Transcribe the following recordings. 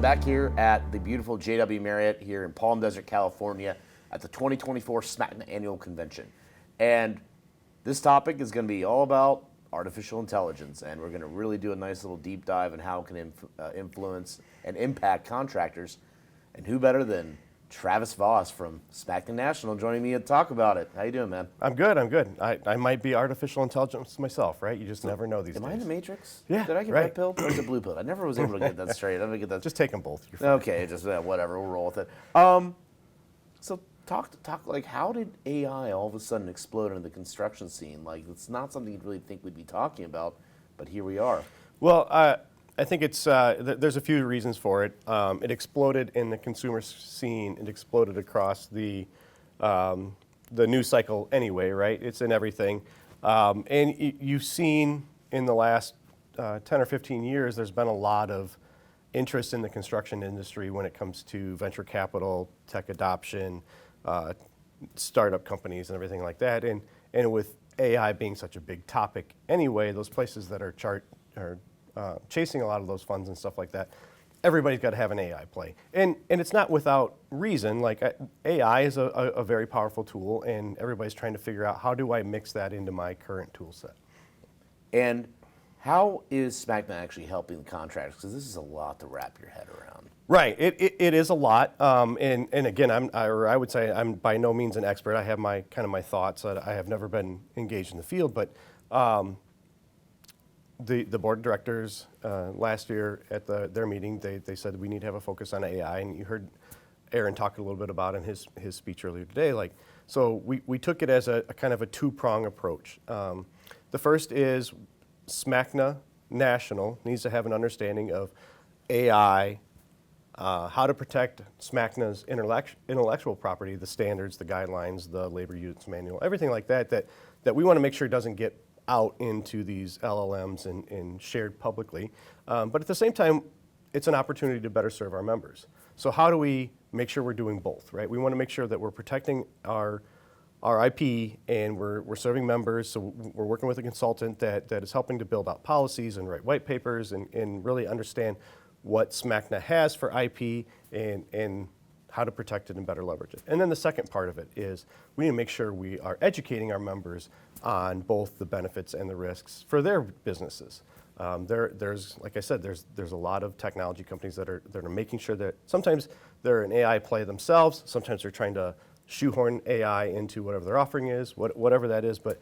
back here at the beautiful JW Marriott here in Palm Desert, California at the 2024 SMACNA Annual Convention. And this topic is going to be all about artificial intelligence, and we're going to really do a nice little deep dive on how it can influence and impact contractors. And who better than Travis Voss from SMACNA National joining me to talk about it. How you doing, man? I'm good. I might be artificial intelligence myself, right? You just never know these days. Am I in the Matrix? Yeah, Did I get red pill or is it blue pill? I never was able to get that straight. I'm gonna get that. Just take them both. You're fine. Okay, just whatever. We'll roll with it. So talk like, how did AI all of a sudden explode into the construction scene? Like, it's not something you'd really think we'd be talking about, but here we are. Well, I think it's there's a few reasons for it. It exploded in the consumer scene. It exploded across the news cycle anyway, right? It's in everything. And you've seen in the last 10 or 15 years, there's been a lot of interest in the construction industry when it comes to venture capital, tech adoption, startup companies and everything like that. And with AI being such a big topic anyway, those places that are chasing a lot of those funds and stuff like that, everybody's got to have an AI play. And it's not without reason. Like, AI is a very powerful tool, and everybody's trying to figure out, how do I mix that into my current tool set? And how is SMACNA actually helping the contractors? Because this is a lot to wrap your head around. Right, it is a lot. And again, I would say I'm by no means an expert. I have my thoughts. I have never been engaged in the field, but the board of directors last year at their meeting, they said we need to have a focus on AI, and you heard Aaron talk a little bit about in his speech earlier today. Like, so we took it as a kind of a two-prong approach. The first is SMACNA National needs to have an understanding of AI, how to protect SMACNA's intellectual property, the standards, the guidelines, the labor units manual, everything like that we want to make sure doesn't get out into these LLMs and shared publicly. But at the same time, it's an opportunity to better serve our members. So how do we make sure we're doing both, right? We want to make sure that we're protecting our IP and we're serving members. So we're working with a consultant that is helping to build out policies and write white papers and really understand what SMACNA has for IP and how to protect it and better leverage it. And then the second part of it is we need to make sure we are educating our members on both the benefits and the risks for their businesses. There's, like I said, there's a lot of technology companies that are making sure that sometimes they're an AI play themselves, sometimes they're trying to shoehorn AI into whatever their offering is, whatever that is, but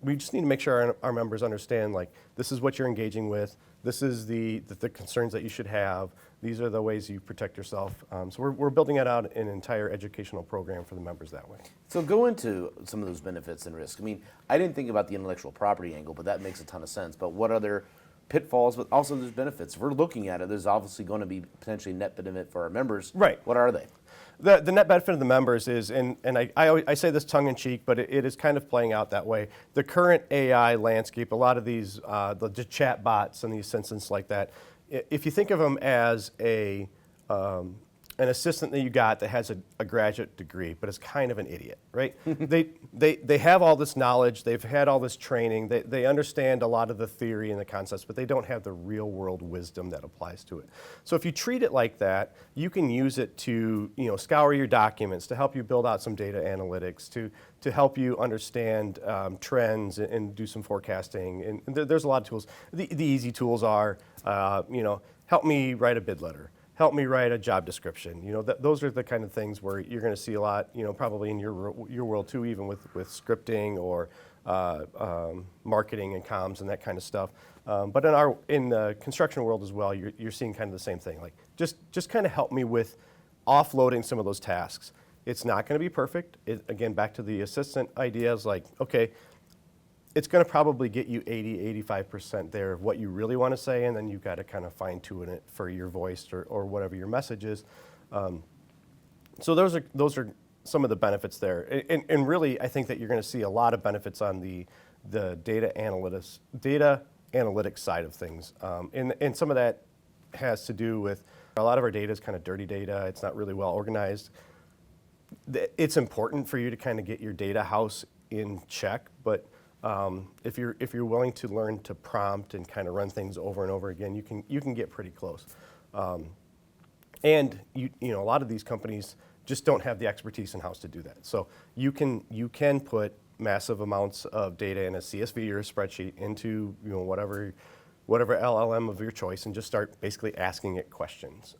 we just need to make sure our members understand, like, this is what you're engaging with, this is the concerns that you should have, these are the ways you protect yourself. So we're building it out in an entire educational program for the members that way. So go into some of those benefits and risks. I mean, I didn't think about the intellectual property angle, but that makes a ton of sense. But what other pitfalls, but also there's benefits? If we're looking at it, there's obviously going to be potentially net benefit for our members. Right. What are they? The net benefit of the members is, and I say this tongue-in-cheek, but it is kind of playing out that way. The current AI landscape, a lot of these, the chat bots and the assistants like that, if you think of them as an assistant that you got that has a graduate degree, but is kind of an idiot, right? They have all this knowledge, they've had all this training, they understand a lot of the theory and the concepts, but they don't have the real world wisdom that applies to it. So if you treat it like that, you can use it to scour your documents, to help you build out some data analytics, to help you understand trends and do some forecasting. And there's a lot of tools. The easy tools are, help me write a bid letter. Help me write a job description. Those are the kind of things where you're going to see a lot, probably in your world too, even with scripting or marketing and comms and that kind of stuff. But in the construction world as well, you're seeing kind of the same thing. Like, just kind of help me with offloading some of those tasks. It's not going to be perfect. Again, back to the assistant ideas, like, okay, it's going to probably get you 80-85% there of what you really want to say, and then you've got to kind of fine-tune it for your voice or whatever your message is. So those are some of the benefits there. And really, I think that you're going to see a lot of benefits on the data analytics side of things. And some of that has to do with a lot of our data is kind of dirty data. It's not really well organized. It's important for you to kind of get your data house in check, but if you're willing to learn to prompt and kind of run things over and over again, you can get pretty close. And a lot of these companies just don't have the expertise in house to do that. So you can put massive amounts of data in a CSV or a spreadsheet into whatever LLM of your choice and just start basically asking it questions.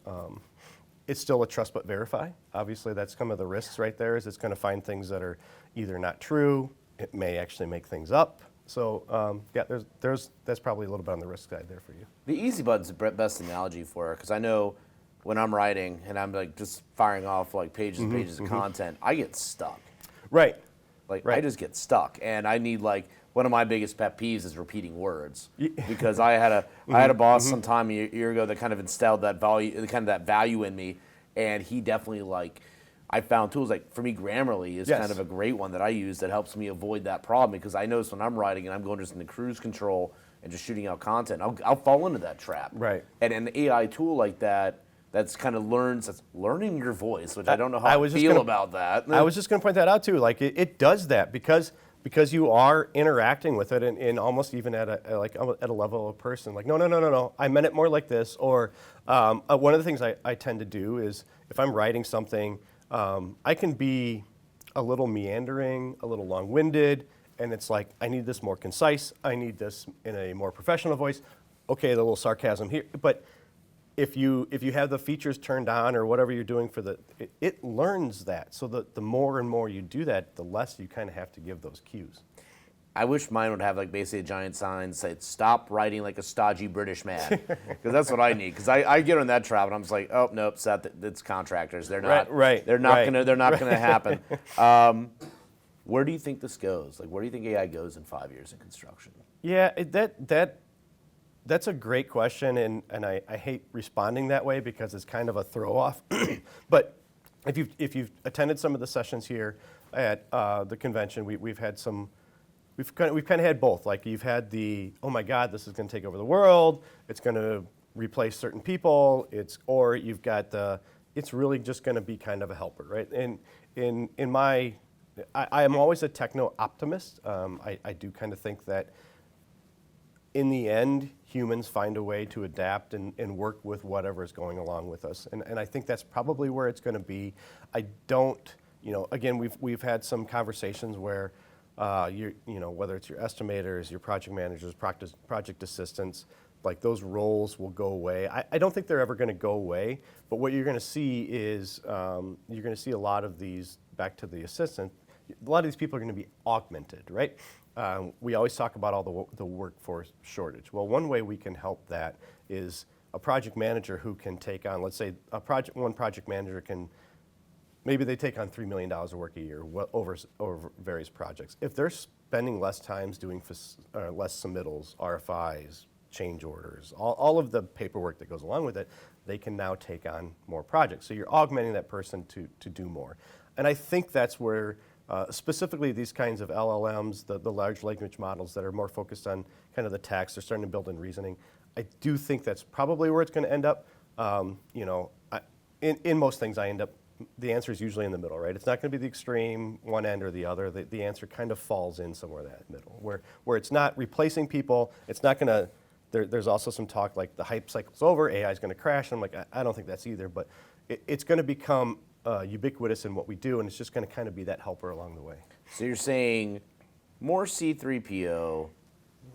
It's still a trust but verify. Obviously, that's some of the risks right there. Is it's going to find things that are either not true. It may actually make things up. So that's probably a little bit on the risk side there for you. The easy button's the best analogy for it, because I know when I'm writing and I'm like just firing off like pages and pages of content, I get stuck. Right. I just get stuck, and I need one of my biggest pet peeves is repeating words, because I had a boss some time a year ago that kind of instilled that value in me, and he definitely I found tools for me Grammarly is kind of a great one that I use that helps me avoid that problem, because I notice when I'm writing and I'm going just into cruise control and just shooting out content, I'll fall into that trap. Right. And an AI tool like that's kind of learning your voice, which I don't know how I feel about that. I was just going to point that out too. It does that because you are interacting with it and almost even at a level of person. No, I meant it more like this. Or one of the things I tend to do is if I'm writing something, I can be a little meandering, a little long-winded, and it's like, I need this more concise. I need this in a more professional voice. Okay, the little sarcasm here, but if you have the features turned on or whatever you're doing it learns that. So the more and more you do that, the less you kind of have to give those cues. I wish mine would have basically a giant sign that said, "Stop writing like a stodgy British man," because that's what I need. Because I get on that trap and I'm just like, oh nope, Seth, it's contractors. They're not. Right. They're not gonna happen. Where do you think this goes? Where do you think AI goes in 5 years in construction? Yeah, that's a great question, and I hate responding that way because it's kind of a throw-off. But if you've attended some of the sessions here at the convention, we've kind of had both. You've had the, oh my God, this is going to take over the world. It's going to replace certain people. Or you've got it's really just going to be kind of a helper, right? And I am always a techno optimist. I do kind of think that in the end, humans find a way to adapt and work with whatever is going along with us. And I think that's probably where it's going to be. I don't, again, we've had some conversations where, whether it's your estimators, your project managers, project assistants, those roles will go away. I don't think they're ever going to go away, but what you're going to see is you're going to see a lot of these, back to the assistant, a lot of these people are going to be augmented, right? We always talk about all the workforce shortage. Well, one way we can help that is a project manager who can take on, let's say, one project manager can, maybe they take on $3 million of work a year over various projects. If they're spending less time doing less submittals, RFIs, change orders, all of the paperwork that goes along with it, they can now take on more projects. So you're augmenting that person to do more. And I think that's where specifically these kinds of LLMs, the large language models that are more focused on kind of the text, they're starting to build in reasoning. I do think that's probably where it's going to end up. In most things, the answer is usually in the middle, right? It's not going to be the extreme, one end or the other. The answer kind of falls in somewhere in that middle, where it's not replacing people. It's not going to. There's also some talk the hype cycle's over, AI is going to crash. And I'm like, I don't think that's either, but it's going to become ubiquitous in what we do, and it's just going to kind of be that helper along the way. So you're saying more C3PO,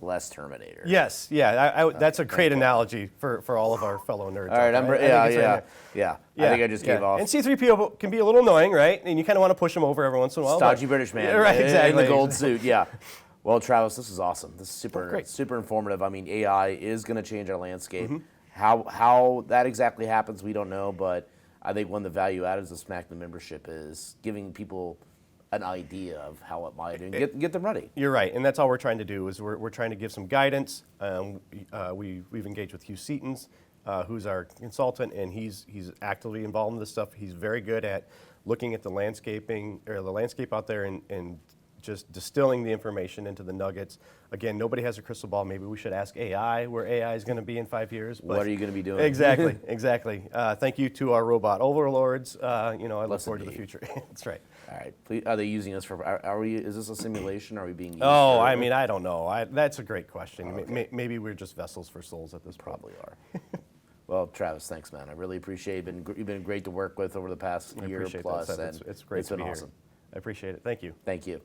less Terminator. Yes, yeah, that's a great analogy for all of our fellow nerds. All right, yeah. I think I just gave off. And C3PO can be a little annoying, right? And you kind of want to push him over every once in a while. Stodgy British man, right? Exactly. In the gold suit, yeah. Well, Travis, this is awesome. This is Great. super informative. I mean, AI is going to change our landscape. How that exactly happens, we don't know, but I think one of the value added of SMACNA membership is giving people an idea of how it might and get them ready. You're right, and that's all we're trying to do is we're trying to give some guidance. We've engaged with Hugh Seatons, who's our consultant, and he's actively involved in this stuff. He's very good at looking at the landscape out there and just distilling the information into the nuggets. Again, nobody has a crystal ball. Maybe we should ask AI where AI is going to be in 5 years. But what are you going to be doing? Exactly. Thank you to our robot overlords. I look forward to the future. That's right. All right. Please, are they using us for? Are we? Is this a simulation? Are we being used? Oh, I mean, I don't know. That's a great question. Okay. Maybe we're just vessels for souls at this point. Probably are. Well, Travis, thanks, man. I really appreciate it. You've been great to work with over the past I year appreciate plus. that, Seth. And It's great to been be awesome. here. I appreciate it. Thank you. Thank you.